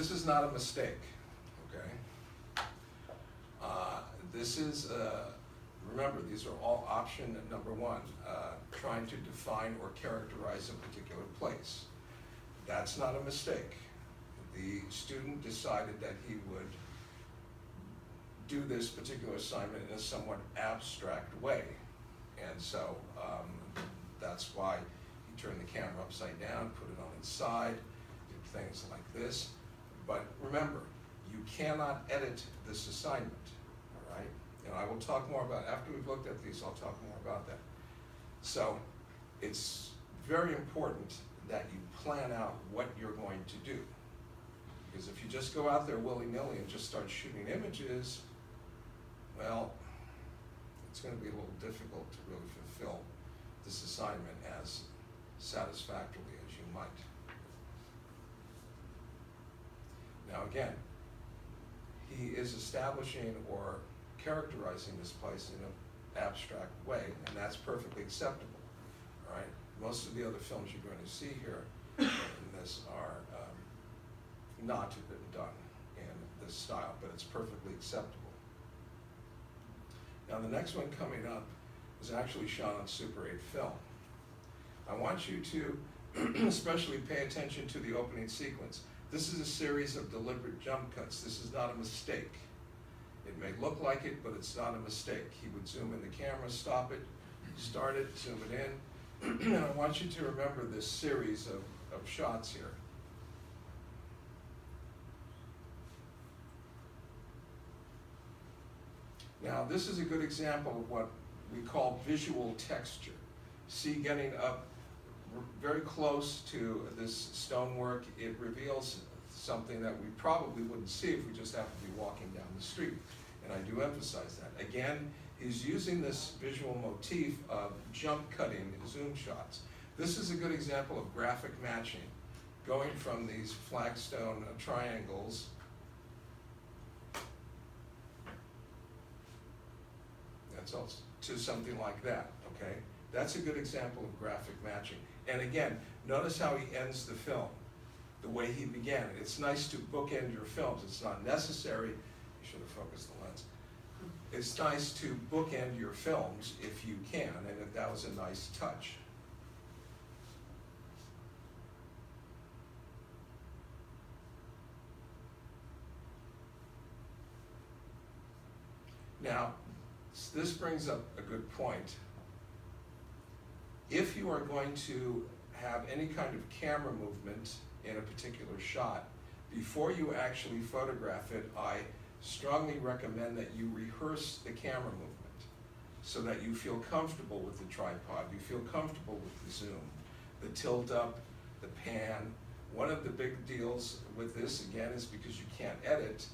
this is not a mistake, okay? This is, remember, these are all option number one, trying to define or characterize a particular place. That's not a mistake. The student decided that he would do this particular assignment in a somewhat abstract way. And so that's why he turned the camera upside down, put it on its side, did things like this. But remember, you cannot edit this assignment, all right? And I will talk more about, after we've looked at these, I'll talk more about that. So it's very important that you plan out what you're going to do. Because if you just go out there willy-nilly and just start shooting images, well, it's going to be a little difficult to really fulfill this assignment as satisfactorily as you might. Now again, he is establishing or characterizing this place in an abstract way, and that's perfectly acceptable, all right? Most of the other films you're going to see here in this are not done in this style, but it's perfectly acceptable. Now the next one coming up is actually shot on Super 8 film. I want you to especially pay attention to the opening sequence. This is a series of deliberate jump cuts. This is not a mistake. It may look like it, but it's not a mistake. He would zoom in the camera, stop it, start it, zoom it in. And I want you to remember this series of shots here. Now, this is a good example of what we call visual texture. See, getting up very close to this stonework, it reveals something that we probably wouldn't see if we just happened to be walking down the street. And I do emphasize that. Again, he's using this visual motif of jump cutting zoom shots. This is a good example of graphic matching, going from these flagstone triangles to something like that, okay? That's a good example of graphic matching. And again, notice how he ends the film, the way he began it. It's nice to bookend your films. It's not necessary. You should have focused the lens. It's nice to bookend your films if you can, and that was a nice touch. Now, this brings up a good point. If you are going to have any kind of camera movement in a particular shot, before you actually photograph it, I strongly recommend that you rehearse the camera movement so that you feel comfortable with the tripod, you feel comfortable with the zoom, the tilt up, the pan. One of the big deals with this, again, is because you can't edit,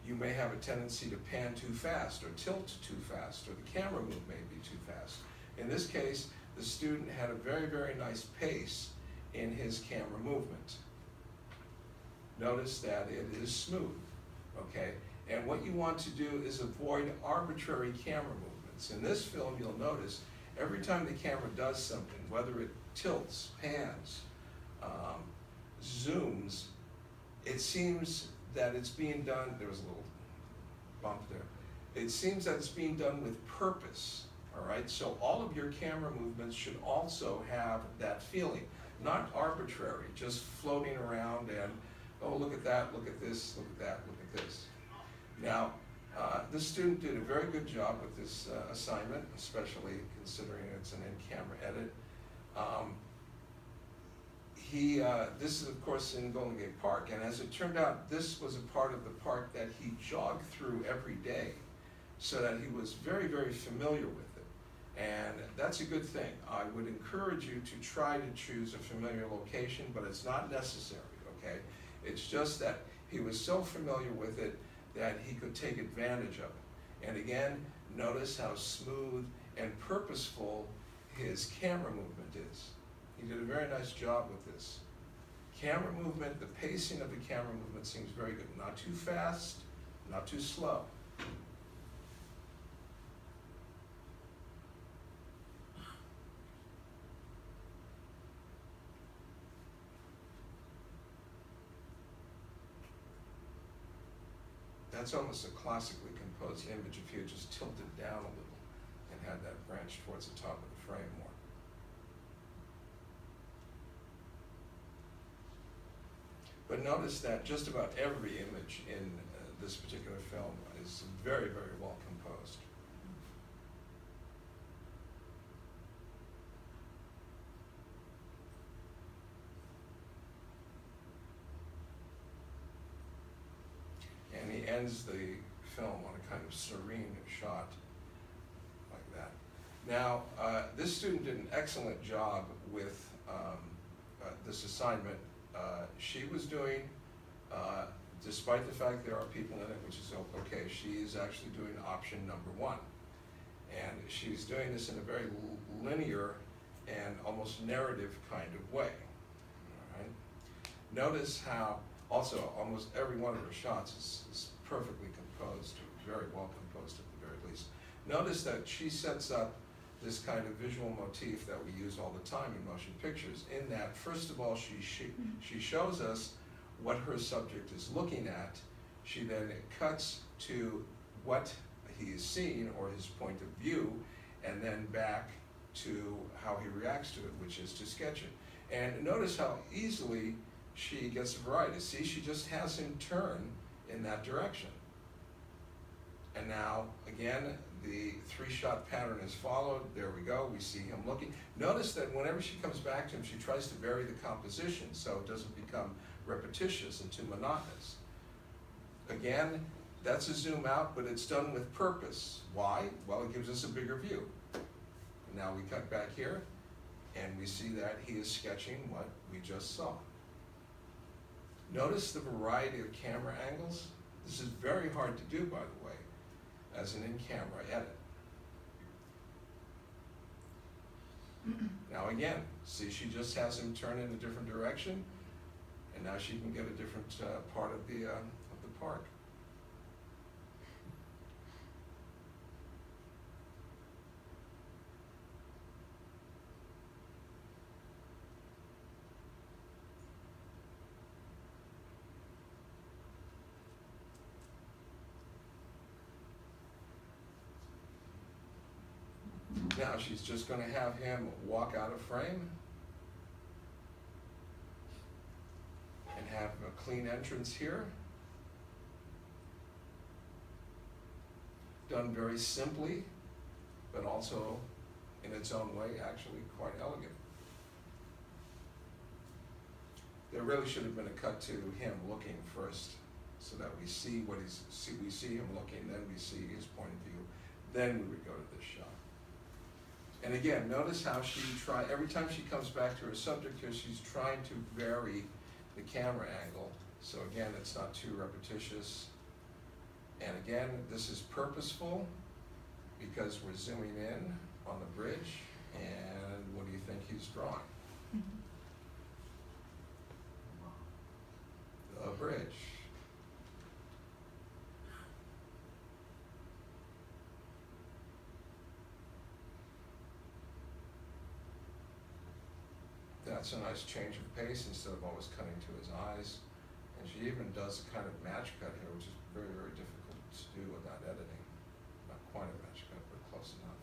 you may have a tendency to pan too fast or tilt too fast, or the camera move may be too fast. In this case, the student had a very, very nice pace in his camera movement. Notice that it is smooth, okay? And what you want to do is avoid arbitrary camera movements. In this film, you'll notice every time the camera does something, whether it tilts, pans, zooms, it seems that it's being done, there was a little bump there. It seems that it's being done with purpose, all right? So all of your camera movements should also have that feeling, not arbitrary, just floating around and, oh, look at that, look at this, look at that, look at this. Now, this student did a very good job with this assignment, especially considering it's an in-camera edit. This is, of course, in Golden Gate Park, and as it turned out, this was a part of the park that he jogged through every day, so that he was very, very familiar with it. And that's a good thing. I would encourage you to try to choose a familiar location, but it's not necessary, okay? It's just that he was so familiar with it that he could take advantage of it. And again, notice how smooth and purposeful his camera movement is. He did a very nice job with this. Camera movement, the pacing of the camera movement seems very good. Not too fast, not too slow. That's almost a classically composed image if you had just tilted down a little and had that branch towards the top of the frame more. But notice that just about every image in this particular film is very, very well composed. And he ends the film on a kind of serene shot like that. Now, this student did an excellent job with this assignment. She was doing, despite the fact there are people in it, which is okay, she is actually doing option number 1. And she's doing this in a very linear and almost narrative kind of way. All right? Notice how also almost every one of her shots is perfectly composed, very well composed at the very least. Notice that she sets up this kind of visual motif that we use all the time in motion pictures, in that, first of all, she shows us what her subject is looking at. She then cuts to what he is seeing, or his point of view, and then back to how he reacts to it, which is to sketch it. And notice how easily she gets a variety. See, she just has him turn in that direction. And now, again, the 3-shot pattern is followed. There we go, we see him looking. Notice that whenever she comes back to him, she tries to vary the composition so it doesn't become repetitious and too monotonous. Again, that's a zoom out, but it's done with purpose. Why? Well, it gives us a bigger view. And now we cut back here, and we see that he is sketching what we just saw. Notice the variety of camera angles. This is very hard to do, by the way, as an in-camera edit. Now again, see, she just has him turn in a different direction, and now she can get a different part of the park. Now she's just going to have him walk out of frame and have a clean entrance here. Done very simply, but also in its own way actually quite elegant. There really should have been a cut to him looking first, so that we see what we see him looking, then we see his point of view, then we would go to this shot. And again, notice how every time she comes back to her subject here, she's trying to vary the camera angle. So again, it's not too repetitious. And again, this is purposeful because we're zooming in on the bridge. And what do you think he's drawing? The bridge. That's a nice change of pace instead of always cutting to his eyes. And she even does a kind of match cut here, which is very, very difficult to do without editing. Not quite a match cut, but close enough.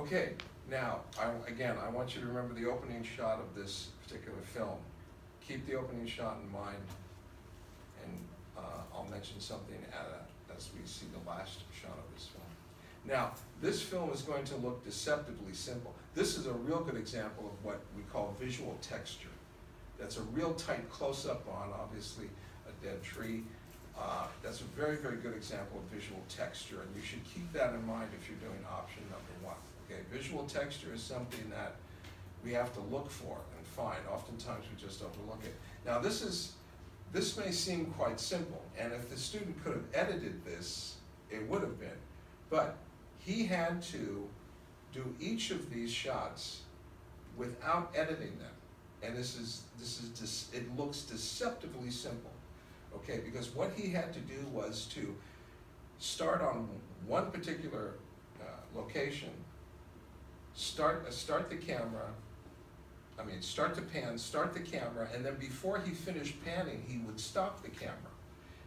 Okay, now, I want you to remember the opening shot of this particular film. Keep the opening shot in mind, and I'll mention something as we see the last shot of this film. Now, this film is going to look deceptively simple. This is a real good example of what we call visual texture. That's a real tight close-up on, obviously, a dead tree. That's a very, very good example of visual texture, and you should keep that in mind if you're doing option number 1. Okay, visual texture is something that we have to look for and find. Oftentimes we just overlook it. Now this may seem quite simple, and if the student could have edited this, it would have been. But he had to do each of these shots without editing them. And it looks deceptively simple, okay? Because what he had to do was to start on one particular location, start the camera, start to pan, start the camera, and then before he finished panning, he would stop the camera.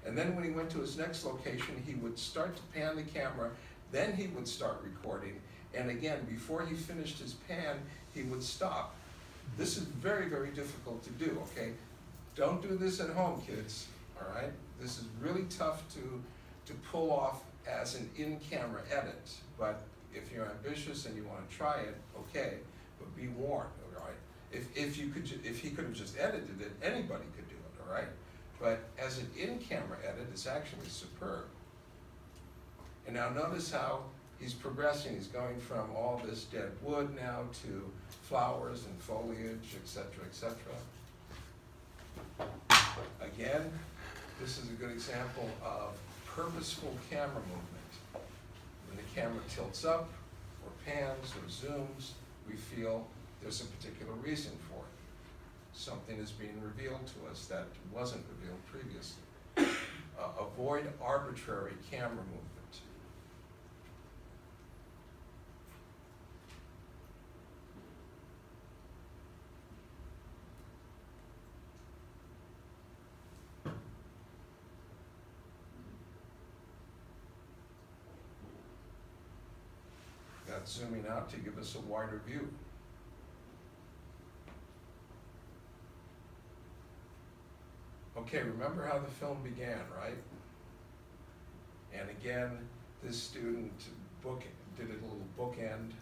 And then when he went to his next location, he would start to pan the camera, then he would start recording, and again, before he finished his pan, he would stop. This is very, very difficult to do, okay? Don't do this at home, kids, all right? This is really tough to pull off as an in-camera edit, but if you're ambitious and you want to try it, okay, but be warned, all right? If he could have just edited it, anybody could do it, all right? But as an in-camera edit, it's actually superb. And now notice how he's progressing. He's going from all this dead wood now to flowers and foliage, etc., etc. Again, this is a good example of purposeful camera movement. When the camera tilts up, or pans, or zooms, we feel there's a particular reason for it. Something is being revealed to us that wasn't revealed previously. Avoid arbitrary camera movement. That's zooming out to give us a wider view. Okay, remember how the film began, right? And again, this student did a little bookend.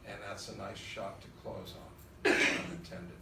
And that's a nice shot to close on, unintended.